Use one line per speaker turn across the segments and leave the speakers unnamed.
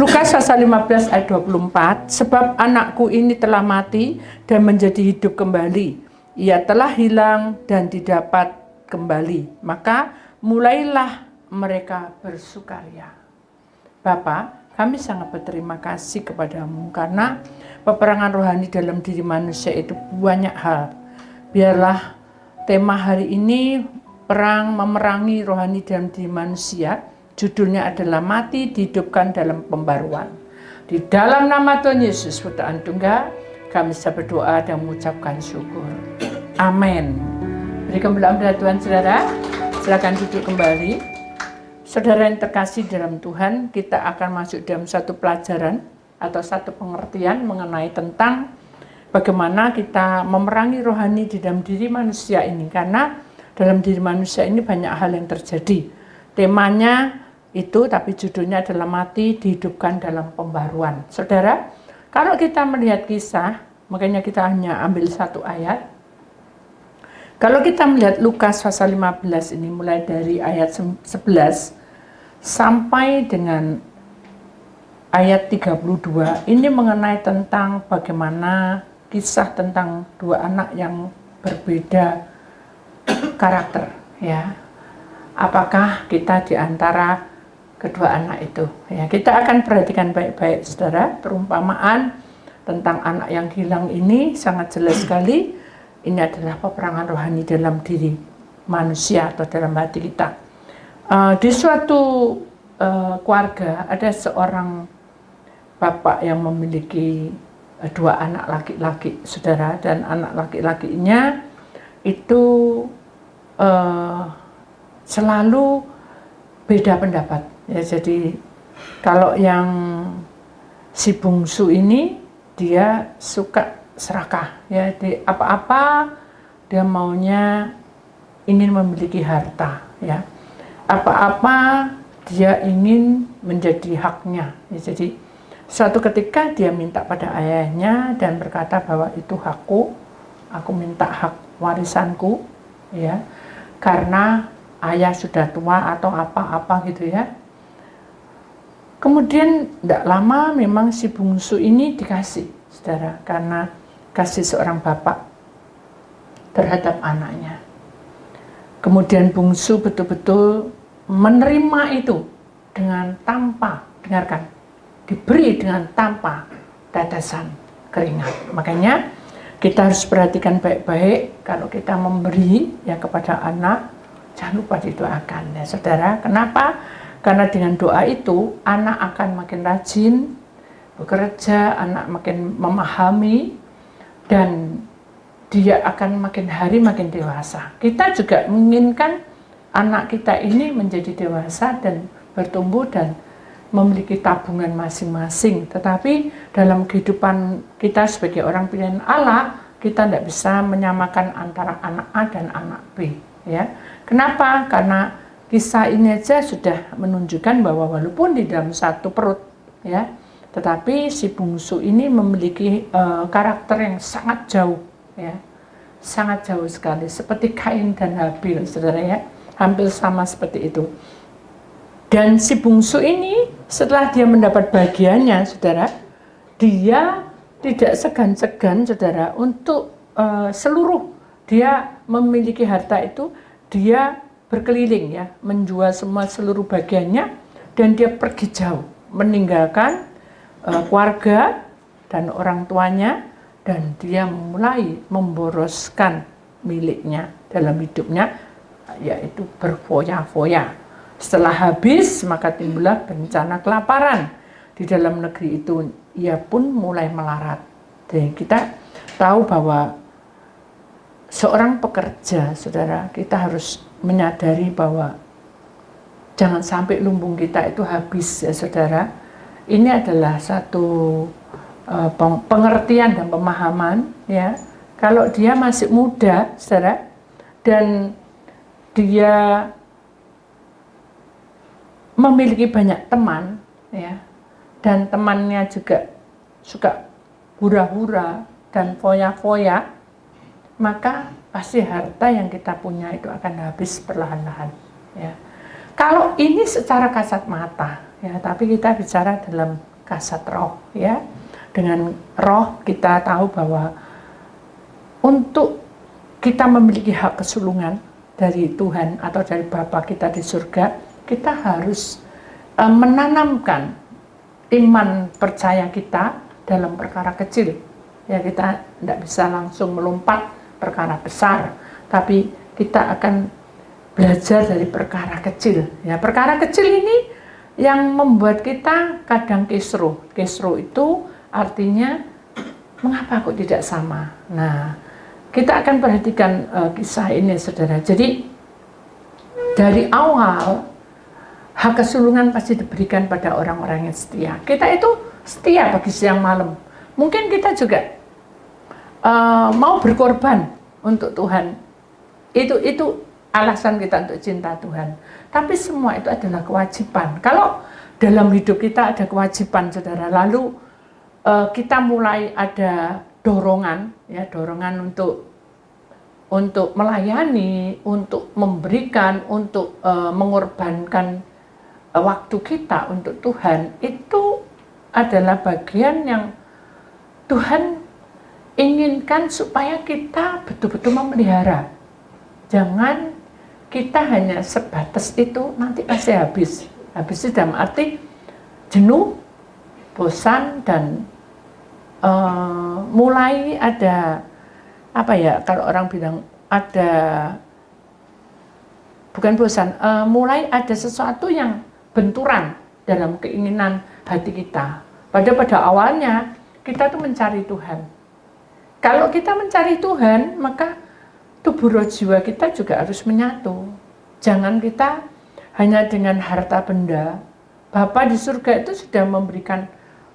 Lukas pasal 15 ayat 24, sebab anakku ini telah mati dan menjadi hidup kembali. Ia telah hilang dan didapat kembali. Maka mulailah mereka bersukaria. Bapa, kami sangat berterima kasih kepadamu karena peperangan rohani dalam diri manusia itu banyak hal. Biarlah tema hari ini perang memerangi rohani dalam diri manusia. Judulnya adalah mati dihidupkan dalam pembaruan. Di dalam nama Tuhan Yesus Putra Tunggal, kami bisa berdoa dan mengucapkan syukur. Amin. Berikan berdoa Tuhan saudara. Silakan duduk kembali. Saudara yang terkasih dalam Tuhan, kita akan masuk dalam satu pelajaran atau satu pengertian mengenai tentang bagaimana kita memerangi rohani di dalam diri manusia ini. Karena dalam diri manusia ini banyak hal yang terjadi. Temanya itu, tapi judulnya adalah mati dihidupkan dalam pembaruan. Saudara, kalau kita melihat kisah, makanya kita hanya ambil satu ayat. Kalau kita melihat Lukas pasal 15 ini mulai dari ayat 11 sampai dengan ayat 32, ini mengenai tentang bagaimana kisah tentang dua anak yang berbeda karakter, ya. Apakah kita di antara kedua anak itu, ya, kita akan perhatikan baik-baik saudara. Perumpamaan tentang anak yang hilang ini sangat jelas sekali. Ini adalah peperangan rohani dalam diri manusia atau dalam hati kita. Di suatu keluarga ada seorang bapak yang memiliki dua anak laki-laki saudara, dan anak laki-lakinya itu selalu beda pendapat. Ya, jadi kalau yang si bungsu ini dia suka serakah, ya, di apa-apa dia maunya ingin memiliki harta, ya, apa-apa dia ingin menjadi haknya. Ya, jadi suatu ketika dia minta pada ayahnya dan berkata bahwa itu hakku, aku minta hak warisanku, ya, karena ayah sudah tua atau apa-apa gitu, ya. Kemudian tidak lama memang si bungsu ini dikasih, saudara, karena kasih seorang bapak terhadap anaknya. Kemudian bungsu betul-betul menerima itu dengan tanpa, dengarkan, diberi dengan tanpa tetesan keringat. Makanya kita harus perhatikan baik-baik kalau kita memberi ya kepada anak, jangan lupa didoakan ya saudara. Kenapa? Karena dengan doa itu anak akan makin rajin bekerja, anak makin memahami, dan dia akan makin hari makin dewasa. Kita juga menginginkan anak kita ini menjadi dewasa dan bertumbuh dan memiliki tabungan masing-masing. Tetapi dalam kehidupan kita sebagai orang pilihan Allah, kita tidak bisa menyamakan antara anak A dan anak B. Ya, kenapa? Karena kisah ini aja sudah menunjukkan bahwa walaupun di dalam satu perut, ya, tetapi si bungsu ini memiliki karakter yang sangat jauh, ya, sangat jauh sekali, seperti Kain dan Habil, saudara, ya, hampir sama seperti itu. Dan si bungsu ini setelah dia mendapat bagiannya, saudara, dia tidak segan-segan, saudara, untuk seluruh dia memiliki harta itu, dia berkeliling, ya, menjual semua seluruh bagiannya, dan dia pergi jauh, meninggalkan keluarga dan orang tuanya, dan dia mulai memboroskan miliknya dalam hidupnya, yaitu berfoya-foya. Setelah habis, maka timbullah bencana kelaparan di dalam negeri itu. Ia pun mulai melarat. Jadi kita tahu bahwa seorang pekerja, saudara, kita harus menyadari bahwa jangan sampai lumbung kita itu habis, ya saudara. Ini adalah satu pengertian dan pemahaman, ya. Kalau dia masih muda, saudara, dan dia memiliki banyak teman, ya, dan temannya juga suka hura-hura dan foya-foya, maka pasti harta yang kita punya itu akan habis perlahan-lahan, ya. Kalau ini secara kasat mata, ya, tapi kita bicara dalam kasat roh, ya. Dengan roh kita tahu bahwa untuk kita memiliki hak kesulungan dari Tuhan atau dari Bapa kita di surga, kita harus menanamkan iman percaya kita dalam perkara kecil. Ya, kita tidak bisa langsung melompat perkara besar, tapi kita akan belajar dari perkara kecil. Ya, perkara kecil ini yang membuat kita kadang kisruh. Kisruh itu artinya mengapa kok tidak sama. Nah, kita akan perhatikan kisah ini, saudara. Jadi dari awal hak kesulungan pasti diberikan pada orang-orang yang setia. Kita itu setia pagi siang malam. Mungkin kita juga mau berkorban untuk Tuhan. Itu alasan kita untuk cinta Tuhan. Tapi semua itu adalah kewajiban. Kalau dalam hidup kita ada kewajiban, saudara, lalu kita mulai ada dorongan, ya, dorongan untuk melayani, untuk memberikan, untuk mengorbankan waktu kita untuk Tuhan, itu adalah bagian yang Tuhan inginkan supaya kita betul-betul memelihara. Jangan kita hanya sebatas itu, nanti pasti habis. Habis itu dalam arti jenuh, bosan, dan mulai ada apa ya, kalau orang bilang ada, bukan bosan, mulai ada sesuatu yang benturan dalam keinginan hati kita. Pada awalnya kita tuh mencari Tuhan. Kalau kita mencari Tuhan, maka tubuh roh jiwa kita juga harus menyatu. Jangan kita hanya dengan harta benda. Bapa di surga itu sudah memberikan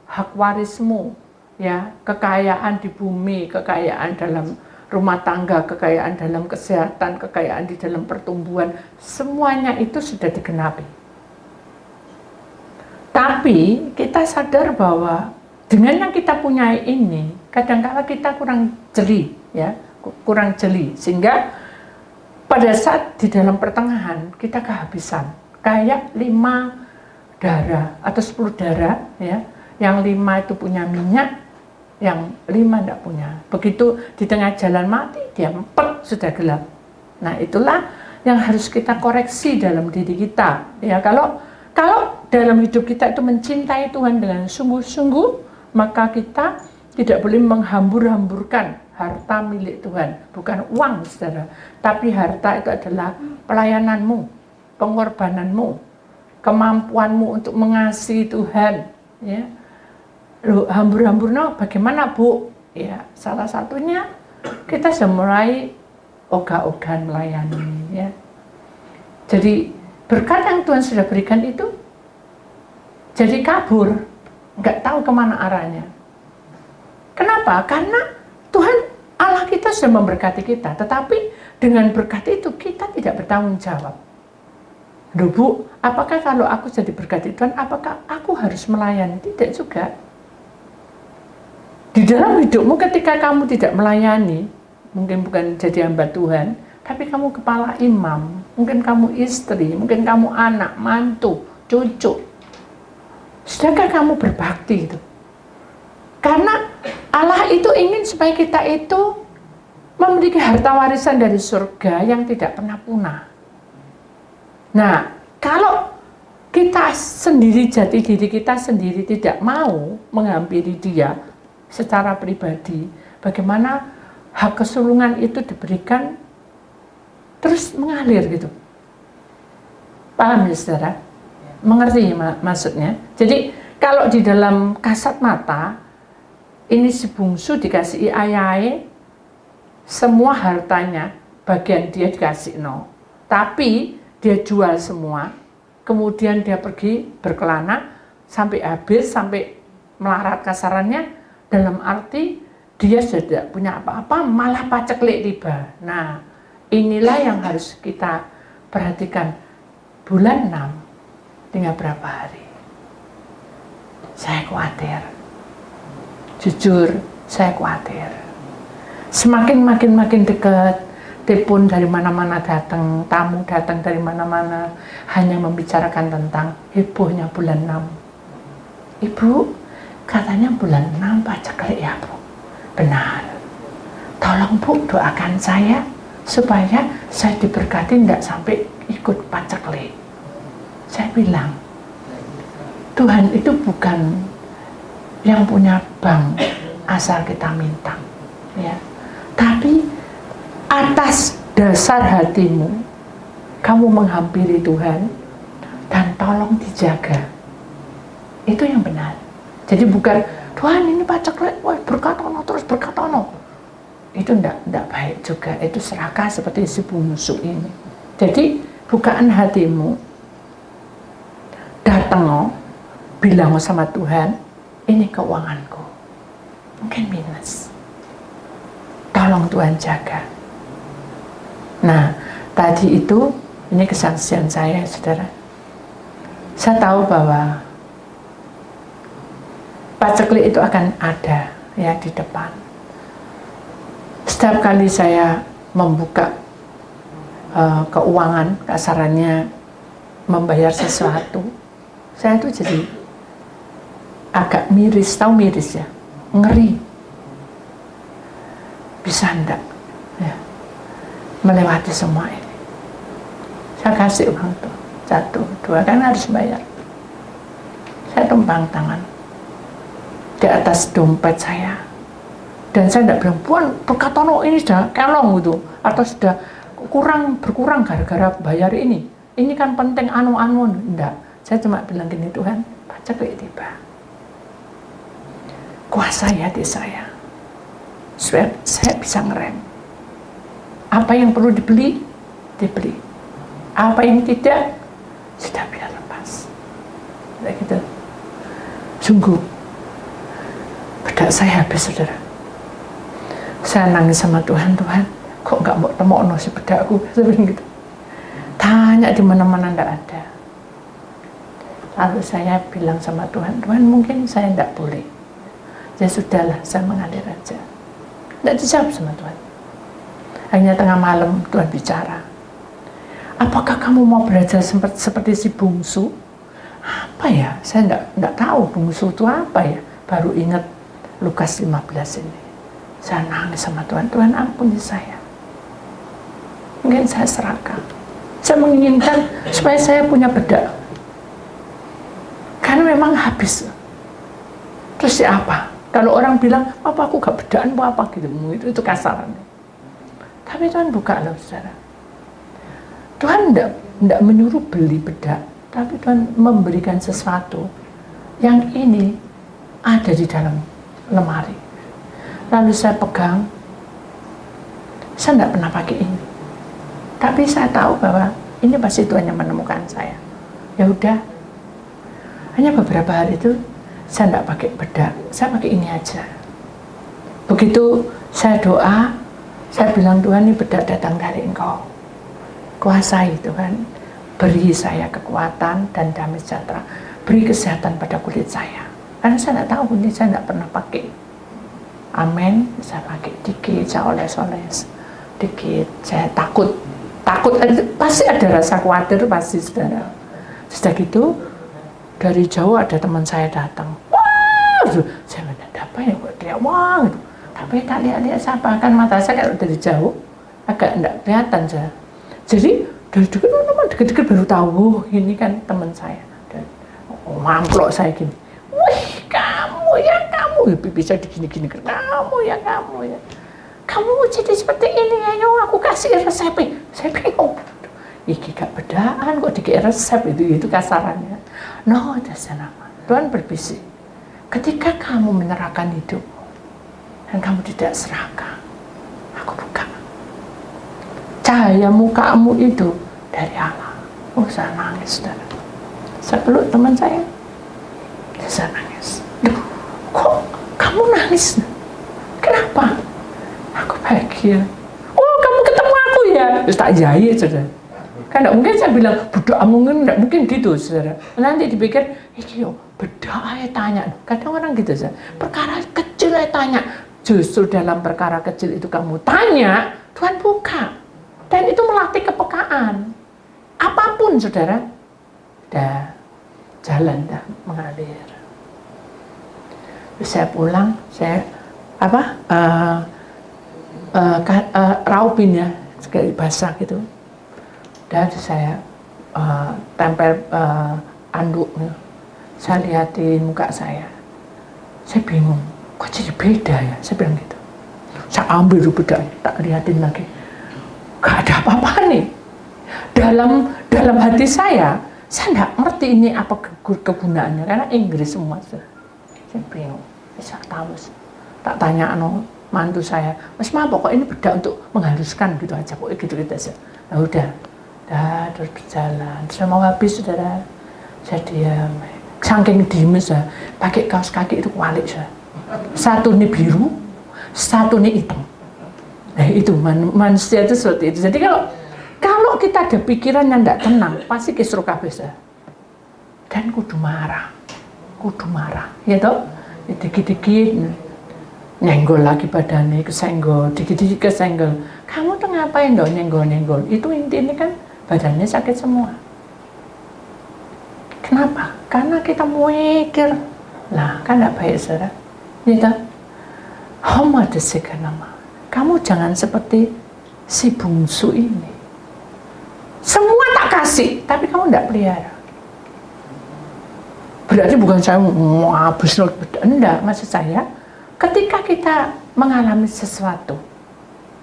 hak warismu, ya, kekayaan di bumi, kekayaan dalam rumah tangga, kekayaan dalam kesehatan, kekayaan di dalam pertumbuhan, semuanya itu sudah digenapi. Tapi kita sadar bahwa dengan yang kita punya ini, kadang-kala kita kurang jeli, ya, kurang jeli, sehingga pada saat di dalam pertengahan kita kehabisan, kayak 5 darah atau 10 darah, ya, yang 5 itu punya minyak, yang 5 tidak punya. Begitu di tengah jalan mati, dia empet, sudah gelap. Nah, itulah yang harus kita koreksi dalam diri kita. Ya, kalau dalam hidup kita itu mencintai Tuhan dengan sungguh-sungguh, maka kita tidak boleh menghambur-hamburkan harta milik Tuhan. Bukan uang, saudara, tapi harta itu adalah pelayananmu, pengorbananmu, kemampuanmu untuk mengasihi Tuhan. Ya, loh, hambur-hambur, no, bagaimana, Bu? Ya, salah satunya kita sudah mulai ogah-ogahan melayani, ya. Jadi berkat yang Tuhan sudah berikan itu jadi kabur, nggak tahu kemana arahnya. Kenapa? Karena Tuhan Allah kita sudah memberkati kita, tetapi dengan berkat itu kita tidak bertanggung jawab. Loh, Bu, apakah kalau aku jadi berkati Tuhan, apakah aku harus melayani? Tidak juga. Di dalam hidupmu ketika kamu tidak melayani, mungkin bukan jadi hamba Tuhan, tapi kamu kepala imam, mungkin kamu istri, mungkin kamu anak, mantu, cucu. Sudahkah kamu berbakti itu? Karena Allah itu ingin supaya kita itu memiliki harta warisan dari surga yang tidak pernah punah. Nah, kalau kita sendiri, jati diri kita sendiri tidak mau menghampiri Dia secara pribadi, bagaimana hak kesulungan itu diberikan terus mengalir gitu. Paham ya, saudara? Mengerti maksudnya? Jadi kalau di dalam kasat mata ini si bungsu dikasih ayah, semua hartanya bagian dia dikasih no, tapi dia jual semua, kemudian dia pergi berkelana sampai habis, sampai melarat kasarannya, dalam arti dia sudah tidak punya apa-apa, malah paceklik tiba. Nah, inilah yang harus kita perhatikan. Bulan 6 tinggal berapa hari? Saya khawatir. Jujur, saya khawatir. Makin dekat, telepon dari mana-mana datang, tamu datang dari mana-mana, hanya membicarakan tentang hebohnya bulan 6. Ibu, Katanya bulan 6 paceklik ya Bu. Benar. Tolong Bu doakan saya supaya saya diberkati tidak sampai ikut paceklik. Saya bilang, Tuhan itu bukan yang punya bank asal kita minta, ya. Tapi atas dasar hatimu, kamu menghampiri Tuhan dan tolong dijaga. Itu yang benar. Jadi bukan Tuhan ini paceklik, wah berkatono terus berkatono. Itu enggak baik juga. Itu serakah seperti si bungsu ini. Jadi bukaan hatimu, datang bilang sama Tuhan, ini keuanganku mungkin minus, tolong Tuhan jaga. Nah tadi itu, ini kesaksian saya saudara. Saya tahu bahwa paceklik itu akan ada ya di depan. Setiap kali saya membuka keuangan, kasarannya membayar sesuatu, saya tuh jadi agak miris, tahu miris ya, ngeri. Bisa enggak ya, melewati semua ini. Saya kasih uang tuh, 1, 2, kan harus bayar. Saya tumpang tangan di atas dompet saya. Dan saya tidak bilang, Puan berkatono ini sudah kelong gitu, atau sudah berkurang gara-gara bayar ini. Ini kan penting anu-anu. Enggak, saya cuma bilang gini, Tuhan, paceklik tiba. Kuasai hati saya, supaya saya bisa ngerem. Apa yang perlu dibeli, dibeli. Apa yang tidak, sudah biar lepas. Kayak gitu. Sungguh, bedak saya habis saudara. Saya nangis sama Tuhan, Tuhan, kok nggak mau temono si bedakku, gitu. Tanya di mana-mana nggak ada. Lalu saya bilang sama Tuhan, Tuhan mungkin saya nggak boleh. Ya sudahlah, saya mengalir aja. Nggak dijawab sama Tuhan. Akhirnya tengah malam Tuhan bicara. Apakah kamu mau belajar seperti si bungsu? Apa ya? Saya nggak tahu bungsu itu apa ya. Baru ingat Lukas 15 ini. Saya nangis sama Tuhan. Tuhan ampuni saya. Mungkin saya serakah. Saya menginginkan supaya saya punya bedak. Karena memang habis. Terus siapa? Kalau orang bilang, apa aku gak bedakan apa gitu, itu kasarannya. Tapi Tuhan buka loh saudara. Tuhan tidak menyuruh beli bedak, tapi Tuhan memberikan sesuatu yang ini ada di dalam lemari. Lalu saya pegang, saya tidak pernah pakai ini. Tapi saya tahu bahwa ini pasti Tuhan yang menemukan saya. Ya udah, hanya beberapa hari itu saya tidak pakai bedak, saya pakai ini aja. Begitu saya doa, saya bilang Tuhan ini bedak datang dari Engkau. Kuasai Tuhan, beri saya kekuatan dan damai sejahtera, beri kesehatan pada kulit saya. Karena saya tidak tahu, ini saya tidak pernah pakai. Amin, saya pakai dikit, saya oles-oles dikit, saya takut, pasti ada rasa khawatir, pasti saudara. Sudah gitu, dari jauh ada teman saya datang, wah, saya bilang, apa ya kok dia wah gitu. Tapi tak lihat-lihat siapa, kan mata saya kalau dari jauh agak enggak kelihatan saya. Jadi dari deket baru tahu, ini kan teman saya. Dan mamplok saya gini, wih kamu ya, bisa digini-gini, kamu ya, kamu jadi seperti ini, ayo aku kasih resepnya. Saya bingung, iki gak bedaan kok dikasih resep, itu kasarannya. No, Tuhan berbisik, ketika kamu menyerahkan hidup dan kamu tidak serakah, aku buka cahaya mukamu itu dari Allah. Oh, saya nangis saudara. Saya peluk teman saya nangis. Duh, kok kamu nangis? Kenapa? Aku bahagia. Oh, kamu ketemu aku ya? Terus tak jahit saudara. Kan tidak mungkin saya bilang budak mungkin, tidak mungkin gitu saudara. Nanti dipikir, yo bedak aja tanya. Kadang orang gitu saudara. Perkara kecil aja tanya. Justru dalam perkara kecil itu kamu tanya, Tuhan buka. Dan itu melatih kepekaan. Apapun saudara, dah jalan dah mengalir. Terus saya pulang, saya raupin ya, sekali basah gitu. Dan saya tempel anduk, saya lihatin muka saya bingung, kok jadi beda ya, saya bilang gitu. Saya ambil beda, tak lihatin lagi, gak ada apa-apa nih. Dalam hati saya nggak ngerti ini apa kegunaannya, karena Inggris semua. Saya bingung, saya tahu, tak tanya mantu saya, mas ma pokok ini beda untuk menghaluskan gitu aja, pokoknya gitu aja. Nah udah terus berjalan, saya mau habis saudara, saya diam, saking diem saya pakai kaos kaki itu kualik saya, satu nih biru, satu nih hitam. Nah itu manusia itu seperti itu. Jadi kalau kita ada pikiran yang tidak tenang, pasti kisruh kabeh saya. Dan kudu marah, ya toh, dikit-dikit nyenggol lagi badannya, kesenggol, dikit-dikit kesenggol. Kamu tuh ngapain dong nyenggol? Itu intinya kan badannya sakit semua. Kenapa? Karena kita mikir, lah kan tidak baik saudara. Ya toh, homa desekanama. Kamu jangan seperti si bungsu ini. Semua tak kasih, tapi kamu tidak pelihara. Berarti bukan saya mau habis, enggak, maksud saya ketika kita mengalami sesuatu,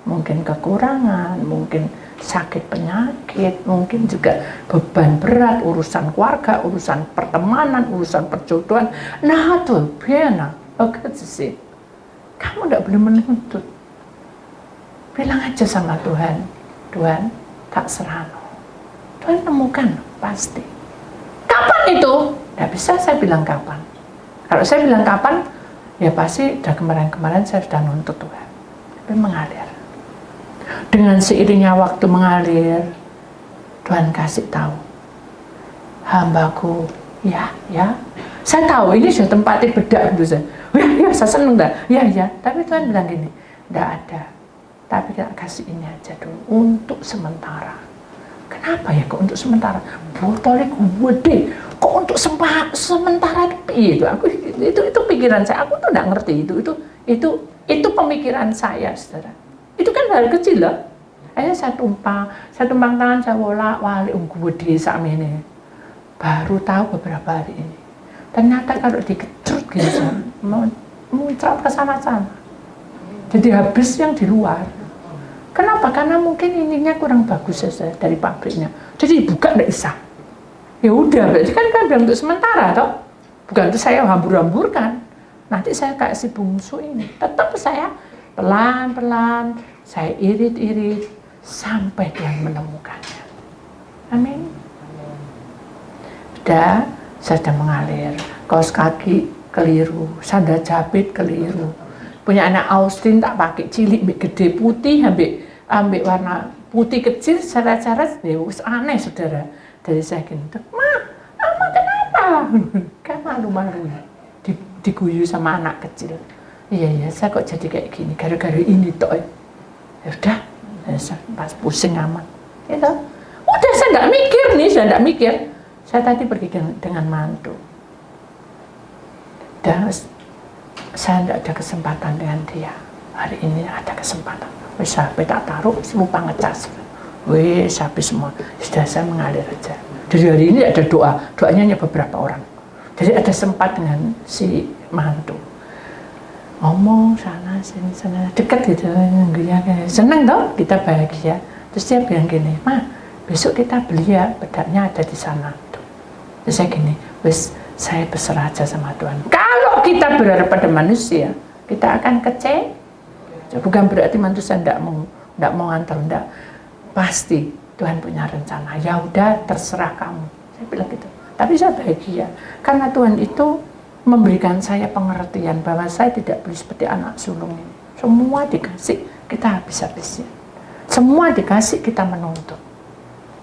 mungkin kekurangan, mungkin sakit penyakit, mungkin juga beban berat, urusan keluarga, urusan pertemanan, urusan perjodohan, nah tuh, biar oke sih, kamu tidak boleh menuntut. Bilang aja sama Tuhan, Tuhan tak serano. Tuhan temukan pasti. Kapan itu? Tidak bisa saya bilang kapan. Kalau saya bilang kapan, ya pasti udah kemarin-kemarin saya sudah nuntut Tuhan. Tapi mengalir. Dengan seiringnya waktu mengalir, Tuhan kasih tahu, hambaku, ya. Saya tahu ini sudah tempatnya bedak gitu saya. Ya, saya seneng dah. Ya. Tapi Tuhan bilang gini, tidak ada. Tapi kita kasih ini aja dulu untuk sementara. Kenapa ya kok untuk sementara? Botolnya gede. Kok untuk sementara itu? Itu pikiran saya. Aku tuh nggak ngerti itu pemikiran saya, saudara. Itu kan hal kecil loh. Akhirnya saya tumpang tangan, saya wolak-walik gede sama ini. Baru tahu beberapa hari ini. Ternyata kalau dikecut gitu, muncrat ke sana-sana. Jadi habis yang di luar. Kenapa? Karena mungkin ininya kurang bagus saja dari pabriknya. Jadi dibuka nggak bisa. Ya udah, berarti kan bilang untuk sementara toh. Bukan itu saya hambur-hamburkan. Nanti saya kasih bungsu ini. Tetap saya pelan-pelan, saya irit-irit sampai Tuhan menemukannya. Amin. Sudah, saya sudah mengalir. Kaos kaki keliru, sandal jepit keliru. Punya anak Austin tak pakai cilik, gede putih, ambil warna putih kecil, seret-seret, aneh saudara. Dari saya gini, Ma kenapa? Kan malu-malu, diguyu sama anak kecil. Iya, saya kok jadi kayak gini, gara-gara ini toh. Ya udah, pas pusing amat. Itu, udah saya nggak mikir. Saya tadi pergi dengan mantu. Dan saya tidak ada kesempatan dengan dia. Hari ini ada kesempatan. Wis HP tak taruh, lupa ngecas. Wis habis semua. Sudah saya mengalir aja. Dari hari ini ada doanya hanya beberapa orang. Jadi ada sempat dengan si mantu. Ngomong sana sini sana, dekat gitu. Seneng toh, kita bahagia. Terus dia bilang gini, Ma, besok kita beli ya, bedaknya ada di sana. Terus saya gini, wis saya berserah aja sama Tuhan. Kalau kita berharap pada manusia, kita akan kecewa. Bukan berarti manusia tidak mau ngantar, tidak. Pasti Tuhan punya rencana. Ya udah, terserah kamu. Saya bilang gitu. Tapi saya bahagia karena Tuhan itu memberikan saya pengertian bahwa saya tidak boleh seperti anak sulung ini. Semua dikasih, kita habis-habisnya. Semua dikasih, kita menuntut.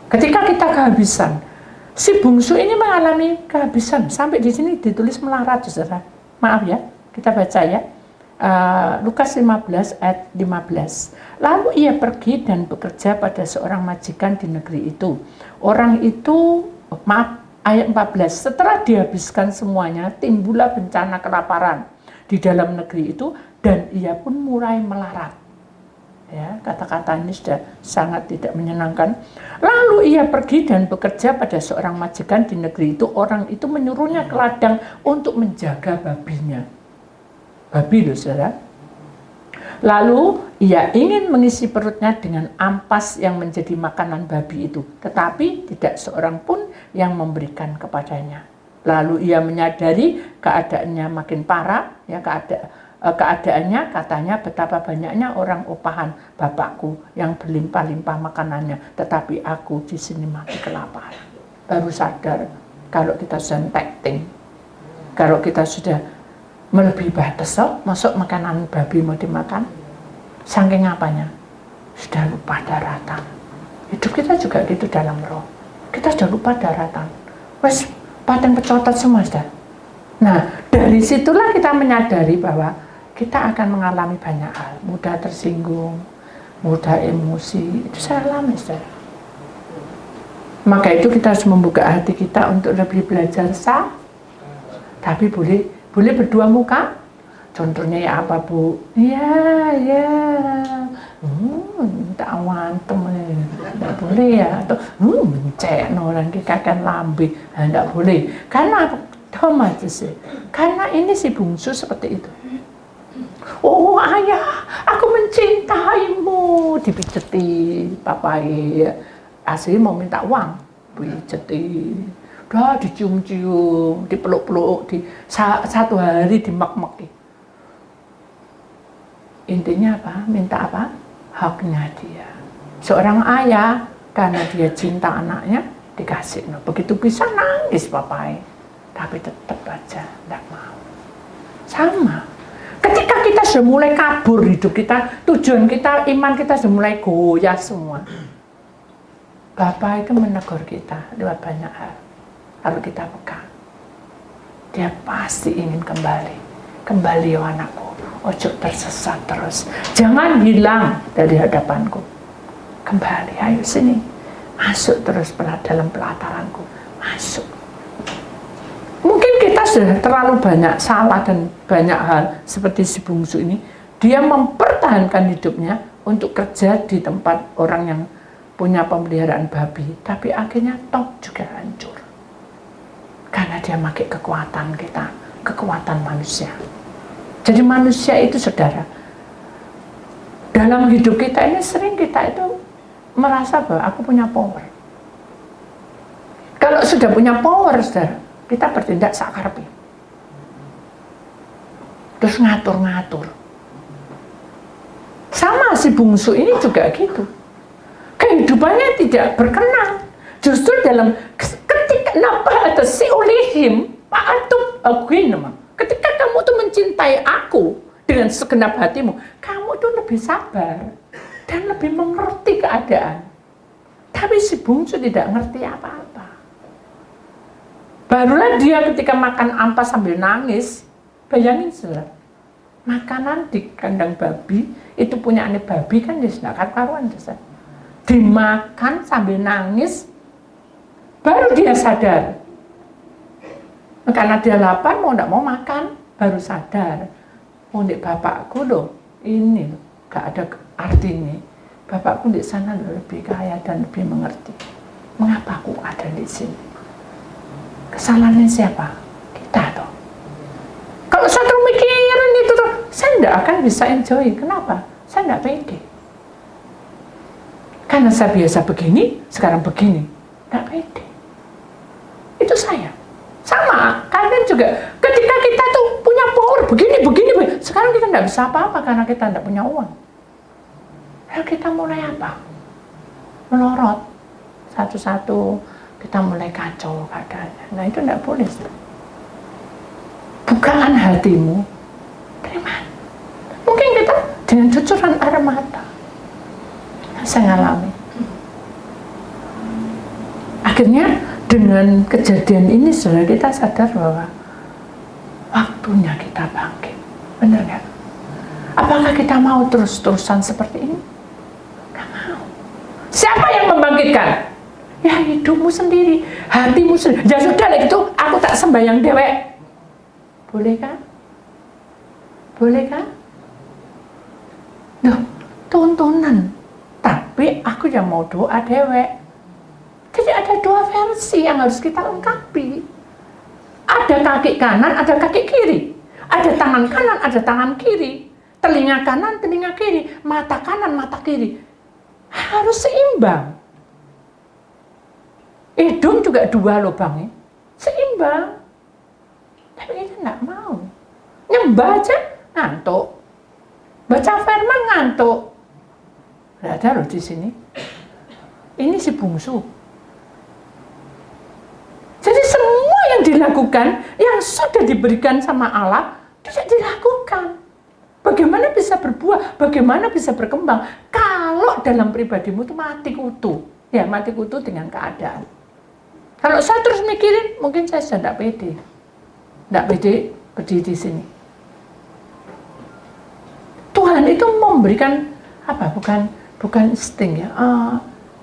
Ketika kita kehabisan, si bungsu ini mengalami kehabisan. Sampai di sini ditulis melarat, saudara. Maaf ya, kita baca ya. Lukas 15 ayat 15. Lalu ia pergi dan bekerja pada seorang majikan di negeri itu. Orang itu, ayat 14. Setelah dihabiskan semuanya, timbullah bencana kelaparan di dalam negeri itu, dan ia pun mulai melarat. Ya, kata-kata ini sudah sangat tidak menyenangkan. Lalu ia pergi dan bekerja pada seorang majikan di negeri itu. Orang itu menyuruhnya ke ladang untuk menjaga babinya. Babi loh, saudara. Lalu ia ingin mengisi perutnya dengan ampas yang menjadi makanan babi itu, tetapi tidak seorang pun yang memberikan kepadanya. Lalu ia menyadari keadaannya makin parah, ya, keadaannya katanya betapa banyaknya orang upahan bapakku yang berlimpah-limpah makanannya, tetapi aku di sini mati kelaparan. Baru sadar kalau kita sudah tekting, kalau kita sudah melebihi batas, masuk makanan babi mau dimakan, saking apanya? Sudah lupa daratan. Hidup kita juga gitu dalam roh. Kita sudah lupa daratan. Wes, paten pecotot semua sudah. Nah, dari situlah kita menyadari bahwa kita akan mengalami banyak hal. Mudah tersinggung, mudah emosi. Itu saya alami, sudah. Maka itu kita harus membuka hati kita untuk lebih belajar tapi boleh berdua muka. Contohnya ya apa, Bu? Ya, tak wantem, tidak boleh ya. Atau mencek orang kita akan lambe, tidak boleh. Karena apa? Karena ini si bungsu seperti itu. Oh ayah, aku mencintaimu, dipijeti papai. Asli mau minta uang, pijeti. Udah dicium-cium, dipeluk-peluk, satu hari dimek-mek. Intinya apa? Minta apa? Haknya dia. Seorang ayah, karena dia cinta anaknya, dikasih. Nah, begitu bisa nangis papai, tapi tetap aja tidak mau. Sama. Ketika kita sudah mulai kabur hidup kita, tujuan kita, iman kita sudah mulai goyah semua. Bapak itu menegur kita lewat banyak hal. Lalu kita pegang, dia pasti ingin kembali ya anakku, ojo tersesat terus, jangan hilang dari hadapanku, kembali, ayo sini, masuk terus dalam pelataranku, masuk. Mungkin kita sudah terlalu banyak salah dan banyak hal seperti si bungsu ini, dia mempertahankan hidupnya untuk kerja di tempat orang yang punya pemeliharaan babi, tapi akhirnya toh juga hancur. Karena dia pakai kekuatan kita, kekuatan manusia. Jadi manusia itu, saudara, dalam hidup kita ini sering kita itu merasa bahwa aku punya power. Kalau sudah punya power, saudara, kita bertindak sakarpi. Terus ngatur-ngatur. Sama si bungsu ini juga gitu. Kehidupannya tidak berkenan. Justru dalam ketika napa atau si olehim paatub aguin, ketika kamu tuh mencintai aku dengan segenap hatimu, kamu tuh lebih sabar dan lebih mengerti keadaan. Tapi si bungsu tidak ngerti apa-apa. Barulah dia ketika makan ampas sambil nangis. Bayangin, saudara, makanan di kandang babi itu punya aneh babi kan, dia tidak karuan, dimakan sambil nangis. Baru dia sadar, karena dia lapar mau tidak mau makan, baru sadar, oh nek bapakku loh, ini loh, gak ada artinya. Bapakku di sana loh lebih kaya dan lebih mengerti. Mengapa aku ada di sini? Kesalahannya siapa? Kita toh. Kalau saya terus mikirin itu tuh, saya tidak akan bisa enjoy. Kenapa? Saya tidak pede. Karena saya biasa begini, sekarang begini, tidak pede. Itu saya. Sama, kalian juga. Ketika kita tuh punya power begini. Sekarang kita tidak bisa apa-apa karena kita tidak punya uang. Lalu kita mulai apa? Melorot. Satu-satu kita mulai kacau keadaannya. Nah itu tidak boleh. Bukaan hatimu, terima. Mungkin kita dengan cucuran air mata. Saya ngalami. Akhirnya dengan kejadian ini, saudara, kita sadar bahwa waktunya kita bangkit. Benar nggak? Apakah kita mau terus-terusan seperti ini? Nggak mau. Siapa yang membangkitkan? Ya hidupmu sendiri, hatimu sendiri. Ya sudah lah itu, aku tak sembahyang dewek. Boleh kan? Boleh kan? Duh, tontonan. Tapi aku yang mau doa dewek. Jadi ada dua versi yang harus kita lengkapi. Ada kaki kanan, ada kaki kiri. Ada tangan kanan, ada tangan kiri. Telinga kanan, telinga kiri. Mata kanan, mata kiri. Harus seimbang. Hidung juga dua lubangnya. Seimbang. Tapi kita nggak mau. Nyembah aja ngantuk. Baca firman ngantuk. Nggak ada loh di sini. Ini si bungsu. Jadi semua yang dilakukan, yang sudah diberikan sama Allah, tidak dilakukan. Bagaimana bisa berbuah? Bagaimana bisa berkembang? Kalau dalam pribadimu itu mati kutu. Ya, mati kutu dengan keadaan. Kalau saya terus mikirin, mungkin saya sudah tidak pede. Tidak pede berdiri di sini. Tuhan itu memberikan apa? Bukan insting ya.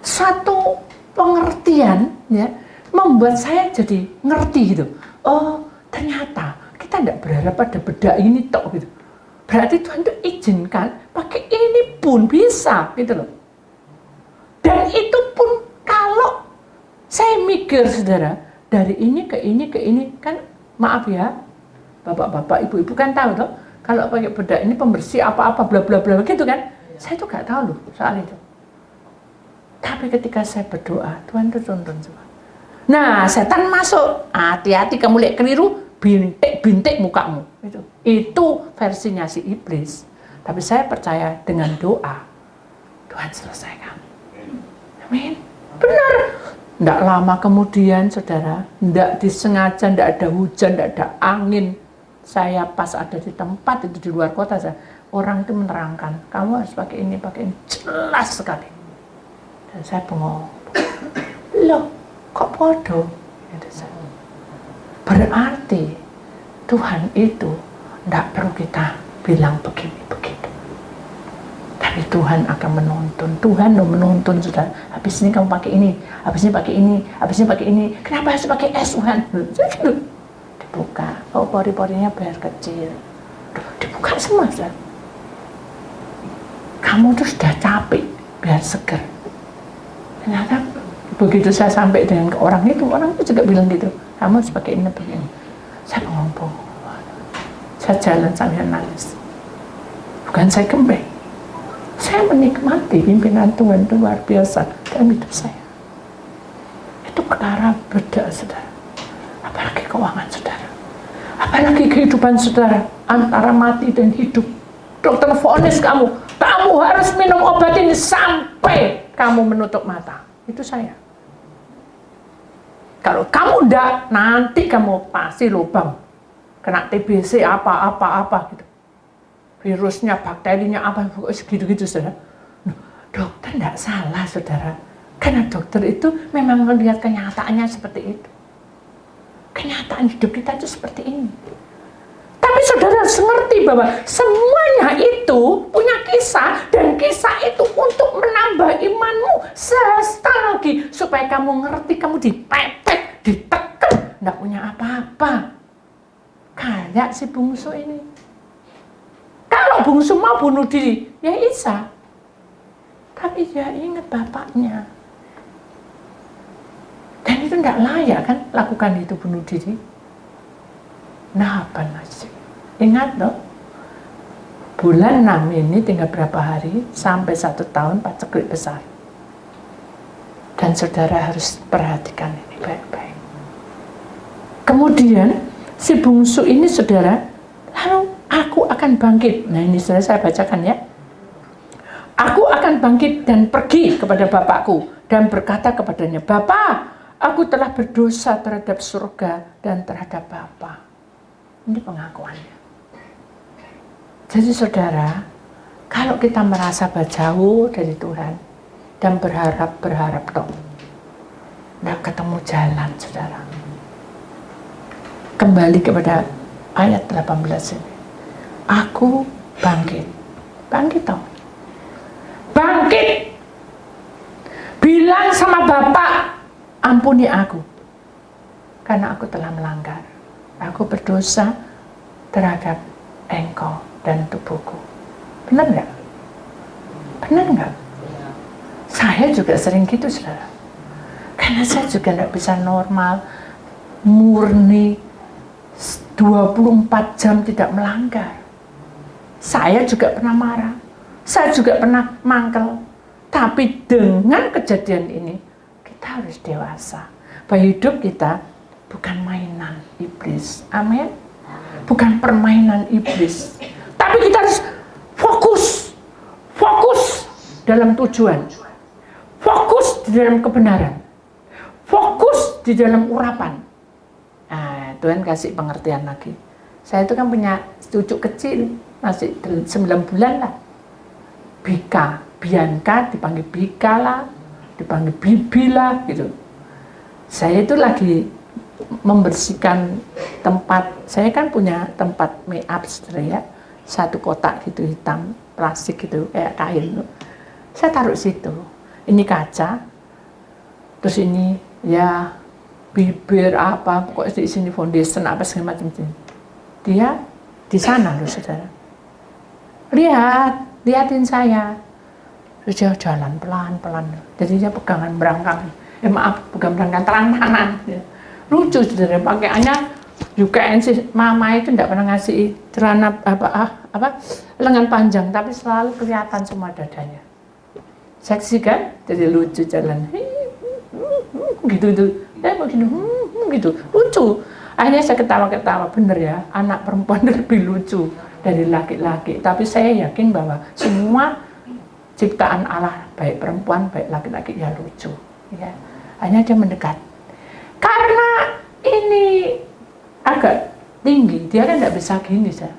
Satu pengertian ya, membuat saya jadi ngerti gitu. Oh, ternyata kita tidak berharap pada bedak ini tok gitu. Berarti Tuhan itu izinkan pakai ini pun bisa gitu loh. Dan itu pun kalau saya mikir saudara, dari ini ke ini kan maaf ya, bapak-bapak, ibu-ibu kan tahu toh, kalau pakai bedak ini pembersih apa-apa bla bla bla gitu kan. Saya tuh gak tahu loh soal itu. Tapi ketika saya berdoa, Tuhan tuh tuntun semua. Nah, setan masuk, hati-hati kamu lihat keliru, bintik mukamu. Itu versinya si iblis. Tapi saya percaya dengan doa, Tuhan selesaikan. Amin. Benar. Tidak lama kemudian, saudara, tidak disengaja, tidak ada hujan, tidak ada angin. Saya pas ada di tempat itu di luar kota, orang itu menerangkan, kamu harus pakai ini, jelas sekali. Dan saya bengong. Loh, kok bodoh? Berarti Tuhan itu tidak perlu kita bilang begini, begitu. Tapi Tuhan akan menuntun. Tuhan lo menuntun, sudah. Habis ini kamu pakai ini, habis ini pakai ini, habis ini pakai ini. Kenapa harus pakai es, Tuhan? Dibuka. Oh, pori-porinya biar kecil. Dibuka semua, sudah. Kamu tuh sudah capek, biar seger. Ternyata begitu saya sampai dengan orang itu juga bilang gitu. Kamu harus pakai ini, begini. Saya ngomong. Saya jalan sambil nangis. Bukan saya gembeng. Saya menikmati pimpinan Tuhan itu luar biasa dalam hidup saya. Itu perkara beda, saudara. Apalagi keuangan saudara. Apalagi kehidupan saudara antara mati dan hidup. Dokter vonis kamu harus minum obat ini sampai kamu menutup mata. Itu saya. Kalau kamu enggak, nanti kamu pasti lubang. Kena TBC apa gitu. Virusnya, bakterinya apa, gitu-gitu saudara. Dokter enggak salah saudara. Karena dokter itu memang melihat kenyataannya seperti itu. Kenyataan hidup kita itu seperti ini. Tapi saudara harus mengerti bahwa semuanya itu punya kisah, dan kisah itu untuk menambah imanmu. Sekali lagi, supaya kamu ngerti, kamu dipepet, ditekan, enggak punya apa-apa. Kayak si bungsu ini. Kalau bungsu mau bunuh diri, ya Isa. Tapi dia ingat bapaknya. Dan itu tidak layak kan, lakukan itu bunuh diri. Nah, apa nasib? Ingat loh, bulan 6 ini tinggal berapa hari, sampai 1 tahun paceklik besar. Dan saudara harus perhatikan ini baik-baik. Kemudian, si bungsu ini saudara, lalu aku akan bangkit. Nah ini saudara, saya bacakan ya. Aku akan bangkit dan pergi kepada bapakku dan berkata kepadanya, Bapa, aku telah berdosa terhadap surga dan terhadap Bapa. Ini pengakuannya. Jadi saudara, kalau kita merasa jauh dari Tuhan dan berharap toh, nggak ketemu jalan saudara. Kembali kepada ayat 18 ini. Aku bangkit. Bangkit toh. Bangkit. Bilang sama Bapak, ampuni aku. Karena aku telah melanggar. Aku berdosa terhadap Engkau dan tubuhku. Benar nggak? Benar nggak? Saya juga sering gitu, saudara. Karena saya juga nggak bisa normal, murni, 24 jam tidak melanggar. Saya juga pernah marah, saya juga pernah mangkel. Tapi dengan kejadian ini, kita harus dewasa. Bahwa hidup kita bukan mainan iblis. Amin. Bukan permainan iblis. Tapi kita harus fokus dalam tujuan. Fokus di dalam kebenaran. Fokus di dalam urapan. Nah, Tuhan kasih pengertian lagi. Saya itu kan punya cucu kecil, masih 9 bulan lah. Bianca dipanggil Bika lah, dipanggil Bibi lah gitu. Saya itu lagi membersihkan tempat. Saya kan punya tempat make up, ya, satu kotak gitu hitam plastik gitu kayak kain. Saya taruh situ. Ini kaca, terus ini ya bibir apa, pokoknya di sini foundation apa segala macam. Dia di sana loh, saudara. Lihatin saya. Terus dia jalan pelan-pelan. Jadi dia pegangan berangkang. Pegang berangkang tangan. Lucu, saudara. Pakaiannya juga mama itu tidak pernah ngasih celana lengan panjang, tapi selalu kelihatan semua dadanya. Seksi kan? Jadi lucu jalan. Gitu. Gitu. Lucu. Akhirnya saya ketawa-ketawa, bener ya, anak perempuan lebih lucu dari laki-laki. Tapi saya yakin bahwa semua ciptaan Allah, baik perempuan, baik laki-laki, ya lucu. Ya. Akhirnya dia mendekat. Karena ini agak tinggi, dia kan tidak bisa gini, saya.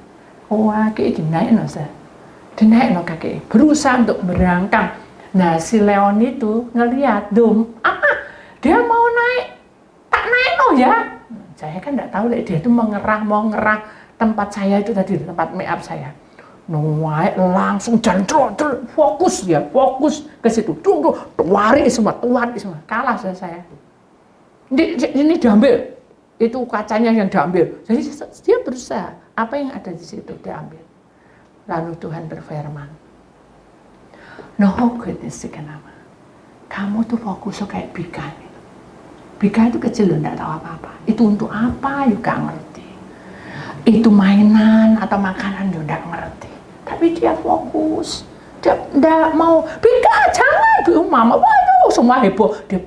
Wah, kayak dinaik no, saya. Dinaik no kaki. Berusaha untuk berangkang. Nah, si Leon itu ngelihat, dia mau naik, tak naik no ya. Saya kan tidak tahu, dia itu mau ngerah tempat saya itu tadi, tempat make up saya. Naik langsung jalan fokus ke situ. Tuari semua, kalah saya. Ini diambil, itu kacanya yang diambil. Jadi dia berusaha, apa yang ada di situ diambil. Lalu Tuhan berfirman, no goodness, kenapa? Kamu tuh fokus kayak Bika. Bika itu kecil loh, tidak tahu apa-apa. Itu untuk apa juga ngerti. Itu mainan atau makanan juga tidak ngerti. Tapi dia fokus. Dia tidak mau, Bika jangan, mama, waduh, semua heboh. Dia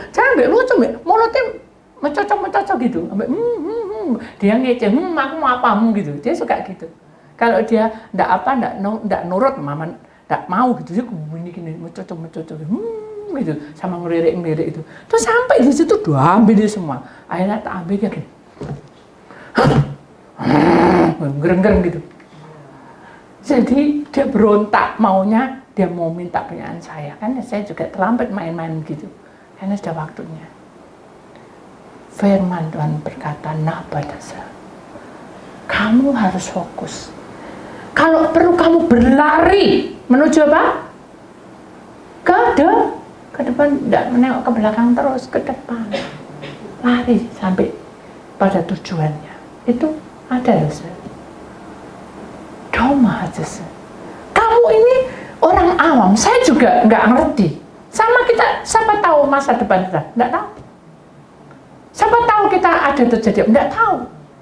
jangan lucu, mulutnya mencocok gitu. Dia ngeceh, aku mau apa, gitu. Dia suka gitu. Kalau dia tidak nurut, mama tidak mau gitu. Dia gini, mencocok gitu, sama ngelirik itu. Terus sampai di situ ambil dia semua. Akhirnya tak ambil dia gini. Gereng-gereng gitu. Jadi dia berontak, maunya dia mau minta punyaan saya. Kan saya juga terlambat main-main gitu. Karena sudah waktunya. Firman Tuhan berkata, nah pada saya, kamu harus fokus. Kalau perlu kamu berlari menuju apa? Ke depan, tidak menengok ke belakang terus, ke depan. Lari sampai pada tujuannya. Itu ada ya, saya. Doma aja, saya. Kamu ini orang awam, saya juga nggak ngerti. Sama kita, siapa tahu masa depan kita? Nggak tahu. Siapa tahu kita ada terjadi? Nggak tahu.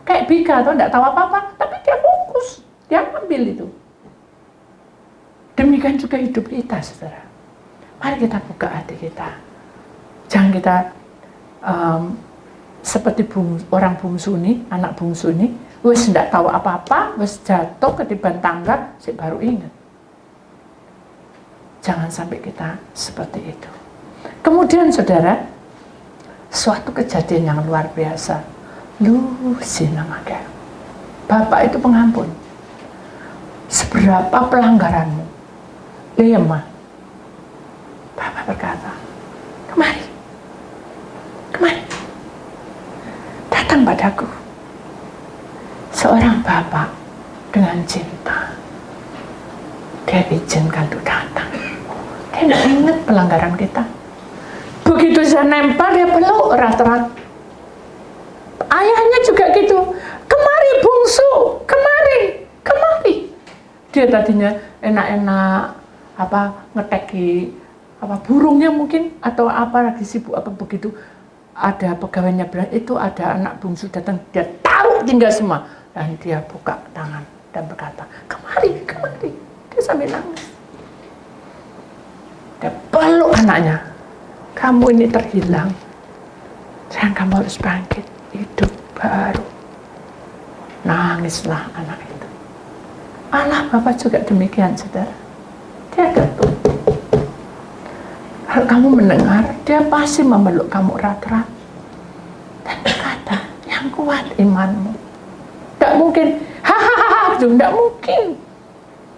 Kayak Bika atau nggak tahu apa-apa, tapi dia fokus, dia ambil itu. Demikian juga hidup kita, saudara. Mari kita buka hati kita. Jangan kita seperti orang bungsu ini, anak bungsu ini, wis tidak tahu apa-apa, wis jatuh ketiban tangga, saya baru ingat. Jangan sampai kita seperti itu. Kemudian saudara, suatu kejadian yang luar biasa. Bapak itu pengampun. Seberapa pelanggaranmu? Lemah. Bapak berkata, kemari. Datang padaku. Seorang bapak dengan cinta. Dia izinkan untuk datang. Dia tidak ingat pelanggaran kita. Begitu saya nempel, dia peluk erat-erat. Ayahnya juga gitu. Kemari bungsu. Dia tadinya enak-enak ngeteki burungnya mungkin atau lagi sibuk begitu. Ada pegawainya bilang itu ada anak bungsu datang, dia taruh tinggal semua dan dia buka tangan dan berkata, kemari. Dia sambil nangis. Dia peluk anaknya, kamu ini terhilang, dan kamu harus bangkit, hidup baru. Nangislah anak itu. Allah Bapa juga demikian, saudara. Dia ketuk. Kalau kamu mendengar, dia pasti memeluk kamu erat-erat dan berkata, yang kuat imanmu. Tidak mungkin, hahaha, tidak mungkin.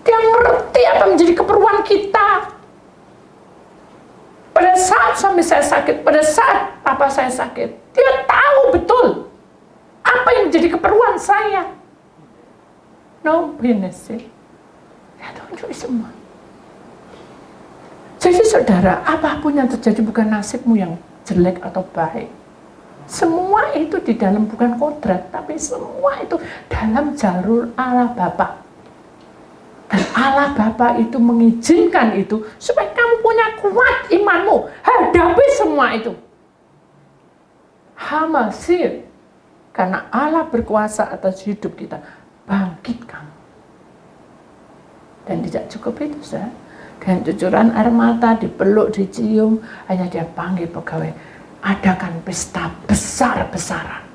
Dia ngerti apa menjadi keperluan kita. Pada saat suami saya sakit, pada saat papa saya sakit, dia tahu betul apa yang menjadi keperluan saya. No business. Dia tunjuk semua. Jadi saudara, apapun yang terjadi bukan nasibmu yang jelek atau baik. Semua itu di dalam bukan kodrat, tapi semua itu dalam jalur Allah Bapa. Dan Allah Bapa itu mengizinkan itu supaya kamu punya kuat imanmu. Hadapi semua itu. Hamasir. Karena Allah berkuasa atas hidup kita. Bangkit kamu. Dan tidak cukup itu, saudara. Dengan cucuran air mata, dipeluk, dicium, hanya dia panggil pegawai, adakan pesta besar-besaran.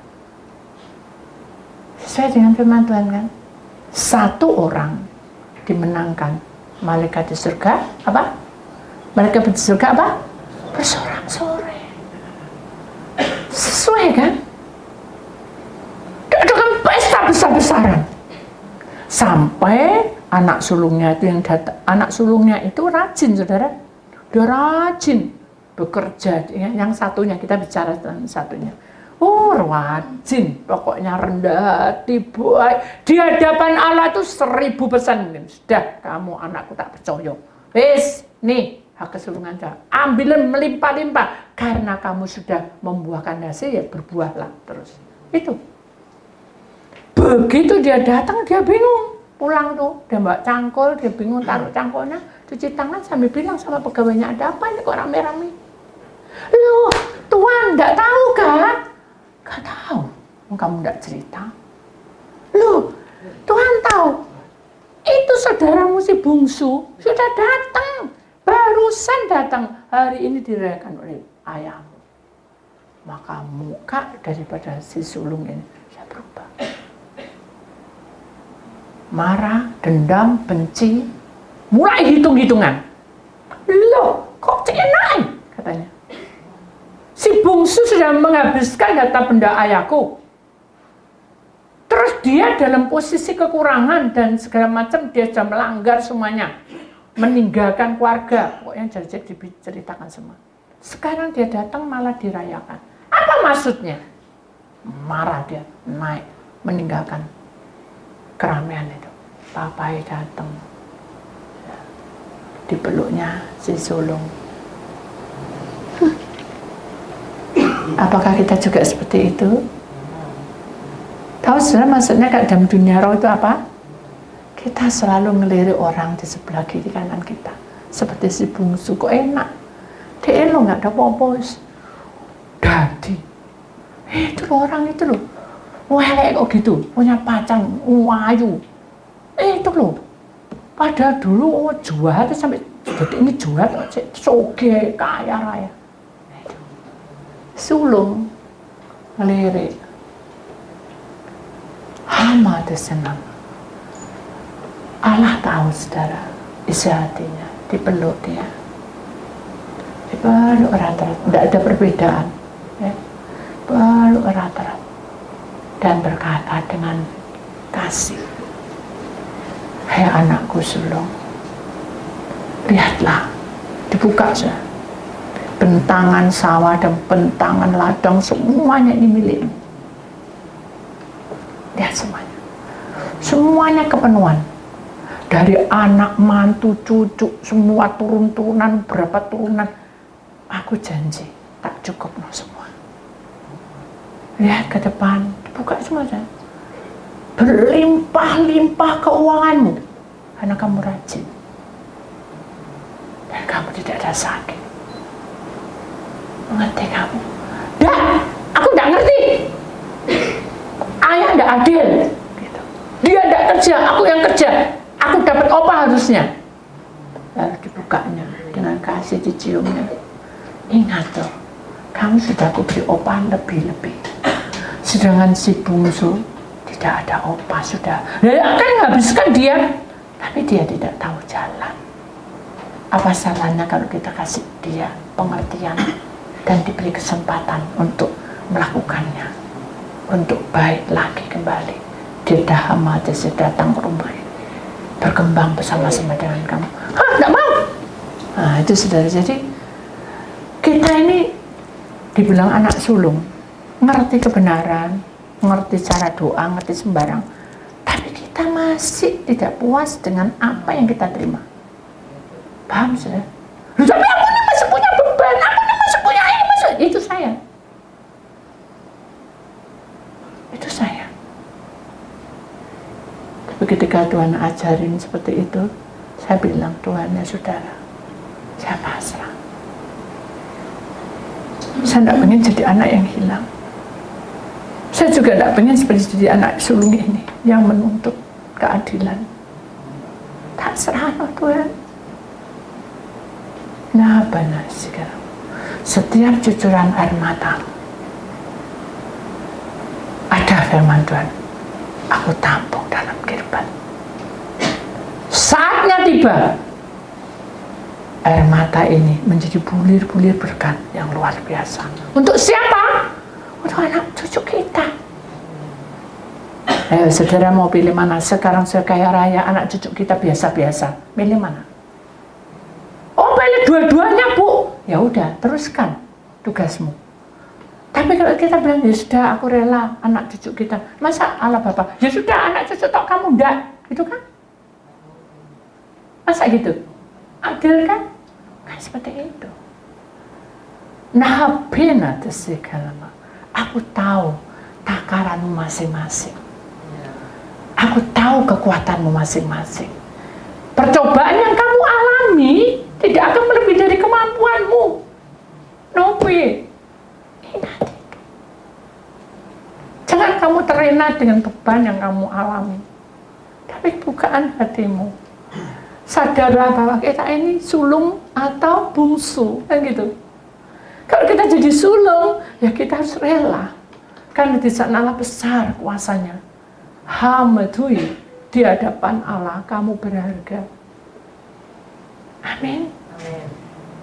Sesuai dengan firman Tuhan kan? Satu orang dimenangkan, malaikat di surga, Malaikat di surga bersorak-sorai. Sesuai kan? Adakan pesta besar-besaran. Sampai anak sulungnya itu yang datang, anak sulungnya itu rajin, saudara. Dia rajin bekerja. Yang satunya, kita bicara tentang satunya. Rajin, pokoknya rendah hati, baik. Di hadapan Allah itu 1000%. Sudah, kamu anakku tak percaya. Wis, nih hak kesulungan saya. Ambilin melimpah-limpah. Karena kamu sudah membuahkan hasil, ya berbuahlah terus. Itu. Begitu dia datang, dia bingung. Pulang tuh, dia bawa cangkul, dia bingung taruh cangkulnya, cuci tangan sambil bilang sama pegawainya, ada apa ini kok rame-rame? Loh, Tuan, enggak tahu kan? Enggak tahu, kamu enggak cerita. Loh, Tuhan tahu, itu saudaramu si bungsu sudah datang, barusan datang, hari ini dirayakan oleh ayahmu. Maka muka daripada si sulung ini saya berubah. Marah, dendam, benci, mulai hitung-hitungan. Loh, kok naik? Katanya. Si bungsu sudah menghabiskan harta benda ayahku. Terus dia dalam posisi kekurangan dan segala macam, dia sudah melanggar semuanya. Meninggalkan keluarga, pokoknya jadi diceritakan semua. Sekarang dia datang malah dirayakan. Apa maksudnya? Marah dia, naik, meninggalkan keramaian itu. Papai datang, dipeluknya si sulung. Apakah kita juga seperti itu? Tahu saudara, maksudnya dalam dunia roh itu apa? Kita selalu ngelirik orang di sebelah kiri kanan kita. Seperti si bungsu, kok enak. Dia lo nggak ada apa-apa. Dadi, itu loh orang itu loh. Welek kok gitu, punya pacar, wayu. Itu loh. Padahal dulu jual sampai jadi ini jual, soge, kaya raya. Sulung ngelirik. Hama senang. Allah tahu saudara, isi hatinya, dipeluk dia. Dipeluk erat-erat, tidak ada perbedaan. Ya. Peluk erat-erat. Dan berkata dengan kasih, hai anakku sulung, lihatlah, dibuka saja. Bentangan sawah dan bentangan ladang semuanya ini milikmu. Lihat semuanya. Semuanya kepenuhan. Dari anak, mantu, cucu, semua turun-turunan, berapa turunan. Aku janji, tak cukup no semua. Lihat ke depan, dibuka semua saja. Berlimpah-limpah keuanganmu. karena kamu rajin. Dan kamu tidak ada sakit. Mengerti kamu? Dah, aku tidak ngerti. Ayah tidak adil. Gitu. Dia tidak kerja, aku yang kerja. Aku dapat apa harusnya? Lalu dibukanya dengan kasih, diciumnya. Ingat loh, kamu sudah aku beri opah lebih-lebih. Sedangkan si bungsu tidak ada opah sudah. Ya, kan habiskan dia, tapi dia tidak tahu jalan. Apa salahnya kalau kita kasih dia pengertian dan diberi kesempatan untuk melakukannya, untuk baik lagi kembali. Dia dah mati, datang ke rumah ini, berkembang bersama-sama dengan kamu. Hah, tidak mau. Nah, itu saudara. Jadi kita ini dibilang anak sulung, ngerti kebenaran, ngerti cara doa, ngerti sembarang, tapi kita masih tidak puas dengan apa yang kita terima. Paham saudara? Tapi aku ini masih punya beban, aku ini masih punya ini, itu saya. Itu saya. Tapi ketika Tuhan ajarin seperti itu, saya bilang, Tuhan ya saudara, saya pasrah. Saya tidak ingin jadi anak yang hilang. Saya juga tidak ingin seperti jadi anak sulung ini yang menuntut keadilan. Tak serah Tuhan. Nah, benar sekarang. Setiap cucuran air mata, ada firman Tuhan, aku tampung dalam kehidupan. Saatnya tiba, air mata ini menjadi bulir-bulir berkat yang luar biasa. Untuk siapa? Untuk anak cucu kita. Saudara mau pilih mana? Sekarang saya kaya raya, anak cucu kita biasa-biasa. Pilih mana? Oh, pilih dua-duanya, Bu. Ya udah, teruskan tugasmu. Tapi kalau kita bilang, ya sudah, aku rela anak cucu kita. Masa Allah Bapak, ya sudah, anak cucu tok kamu enggak. Gitu kan? Masa gitu? Adil kan? Kan seperti itu. Nah, benar segala. Aku tahu takaranmu masing-masing. Aku tahu kekuatanmu masing-masing. Percobaan yang kamu alami tidak akan melebihi dari kemampuanmu. Nopi. Ingat itu. Jangan kamu terlena dengan beban yang kamu alami. Tapi bukaan hatimu. Sadarlah bahwa kita ini sulung atau bungsu, kan gitu. Kalau kita jadi sulung, ya kita harus rela. Karena di sana Allah besar kuasanya. Hamadui, di hadapan Allah kamu berharga. Amin.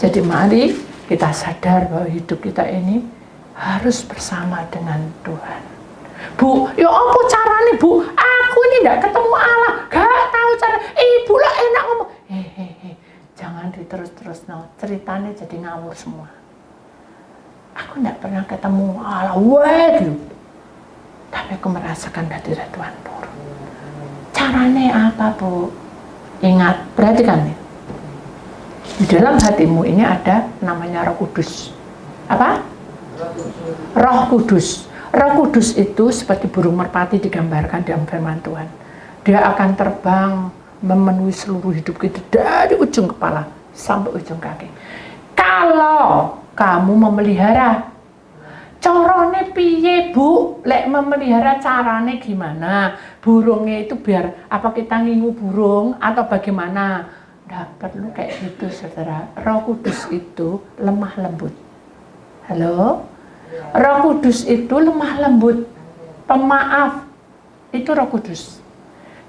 Jadi mari kita sadar bahwa hidup kita ini harus bersama dengan Tuhan. Bu, ya apa caranya Bu? Aku ini tidak ketemu Allah, gak tahu cara. Ibu lah enak ngomong. Jangan diterus-terus, no. Ceritanya jadi ngawur semua. Aku tidak pernah ketemu Allah, waduh. Tapi aku merasakan hadirat Tuhan turun. Caranya apa Bu? Ingat, perhatikan nih. Di dalam hatimu ini ada namanya Roh Kudus. Apa? Roh Kudus. Roh Kudus itu seperti burung merpati digambarkan dalam firman Tuhan. Dia akan terbang memenuhi seluruh hidup kita dari ujung kepala sampai ujung kaki. Kalau kamu memelihara, carane piye Bu? Lek memelihara carane gimana? Burungnya itu biar apa kita ngingu burung atau bagaimana? Nggak perlu kayak gitu saudara. Roh Kudus itu lemah lembut. Halo? Roh Kudus itu lemah lembut, pemaaf. Itu Roh Kudus.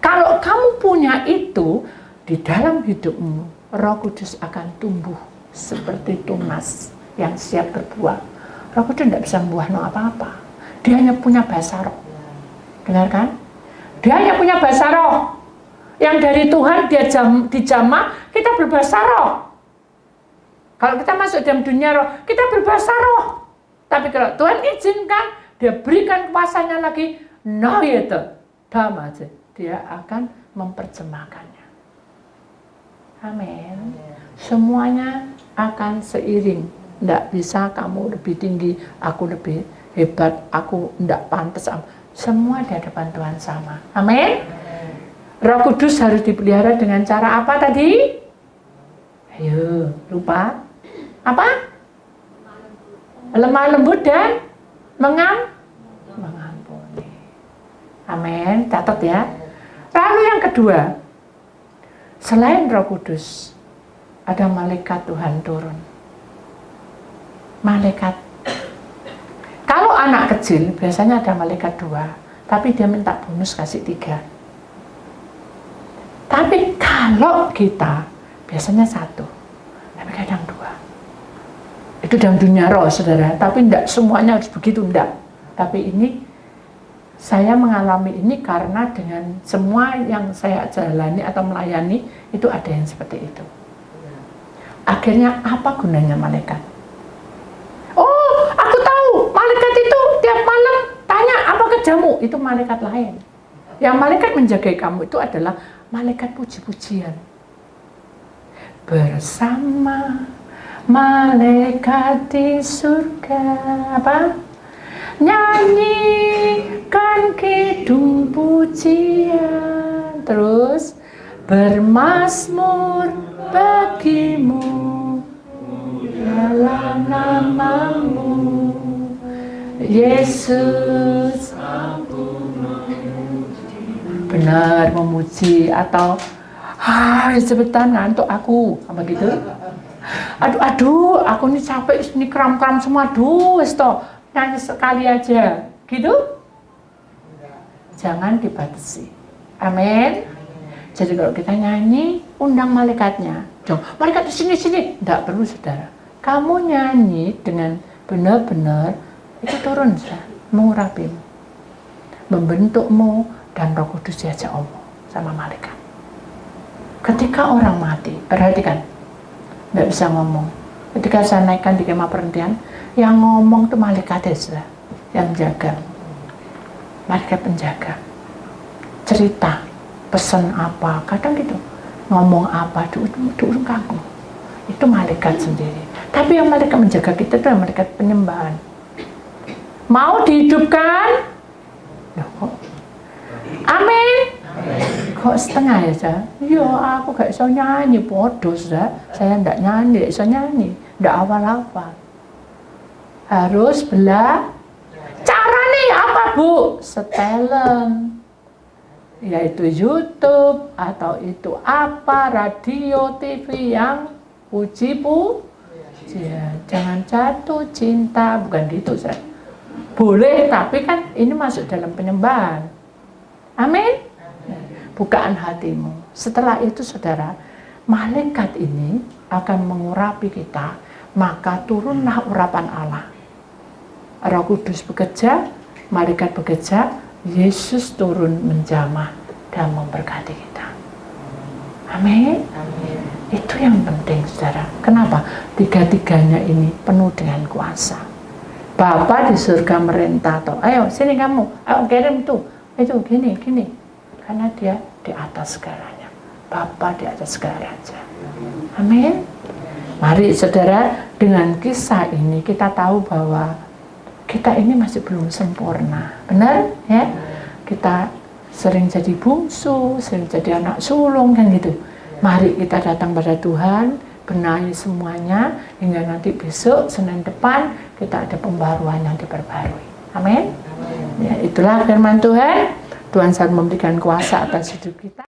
Kalau kamu punya itu di dalam hidupmu, Roh Kudus akan tumbuh seperti tunas yang siap berbuah. Roh Kudus tidak bisa membuah apa-apa. Dia hanya punya bahasa roh. Dengar kan? Dia hanya punya bahasa roh. Yang dari Tuhan dia dijamah, kita berbahasa roh. Kalau kita masuk dalam dunia roh, kita berbahasa roh. Tapi kalau Tuhan izinkan, dia berikan kuasanya lagi, nah itu, dia akan memperjemahkannya. Amin. Semuanya akan seiring. Tidak bisa kamu lebih tinggi, aku lebih hebat, aku tidak pantas. Semua di hadapan Tuhan sama. Amin. Roh Kudus harus dipelihara dengan cara apa tadi? Ayo, lupa. Apa? Lemah lembut dan mengampuni. Amin, catat ya. Lalu yang kedua, selain Roh Kudus, ada malaikat Tuhan turun. Malaikat. Kalau anak kecil, biasanya ada malaikat 2, tapi dia minta bonus kasih 3. Tapi kalau kita, biasanya 1, tapi kadang 2. Itu dalam dunia roh, saudara. Tapi tidak semuanya harus begitu, tidak. Tapi ini, saya mengalami ini karena dengan semua yang saya jalani atau melayani, itu ada yang seperti itu. Akhirnya apa gunanya malaikat? Oh, aku tahu, malaikat itu tiap malam tanya apa kerjamu, itu malaikat lain. Yang malaikat menjaga kamu itu adalah malaikat puji-pujian. Bersama malaikat di surga, apa? Nyanyikan kidung pujian, terus bermazmur bagimu dalam namamu Yesus. Benar, memuji. Atau sebentar ngantuk aku, apa gitu. Aduh, aku ini capek, ini kram-kram semua. Aduh, stop, nyanyi sekali aja, gitu. Jangan dibatasi. Amin. Jadi kalau kita nyanyi, undang malaikatnya. Dong, malaikat di sini. Tidak perlu, saudara. Kamu nyanyi dengan benar-benar, itu turun, saudara, mengurapimu, membentukmu, dan Roh Kudus diajak omong sama malaikat. Ketika orang mati, perhatikan, nggak bisa ngomong. Ketika saya naikkan di kemah perhentian, yang ngomong itu malaikat, saudara, yang jaga, malaikat penjaga, cerita, pesan apa, kadang gitu, ngomong apa, diurung kaku, itu malaikat sendiri. Tapi yang malaikat menjaga kita itu malaikat penyembahan. Mau dihidupkan? Loh, amin. Kok setengah ya, Sa? Ya, aku gak bisa nyanyi, bodoh, Sa. Saya enggak nyanyi, gak bisa nyanyi, enggak hafal-hafal. Harus belajar. Caranya apa, Bu? Seteleng. Yaitu YouTube atau itu apa, radio, TV yang puji-pujian. Jangan jatuh cinta, bukan gitu, Sa. Boleh, tapi kan ini masuk dalam penyembahan. Amin. Bukaan hatimu. Setelah itu, saudara, malaikat ini akan mengurapi kita, maka turunlah urapan Allah. Roh Kudus bekerja, malaikat bekerja, Yesus turun menjamah dan memberkati kita. Amin. Amin. Itu yang penting, saudara. Kenapa? Tiga-tiganya ini penuh dengan kuasa. Bapa di surga merintah, toh, ayo sini kamu, ayo kirim tuh, itu gini. Karena dia di atas segalanya. Bapa di atas segala raja. Amin. Mari, saudara, dengan kisah ini kita tahu bahwa kita ini masih belum sempurna. Benar? Ya? Kita sering jadi bungsu, sering jadi anak sulung, kan gitu. Mari kita datang pada Tuhan, benahi semuanya, hingga nanti besok, Senin depan, kita ada pembaruan yang diperbarui. Amin. Ya, itulah firman Tuhan. Tuhan selalu memberikan kuasa atas hidup kita.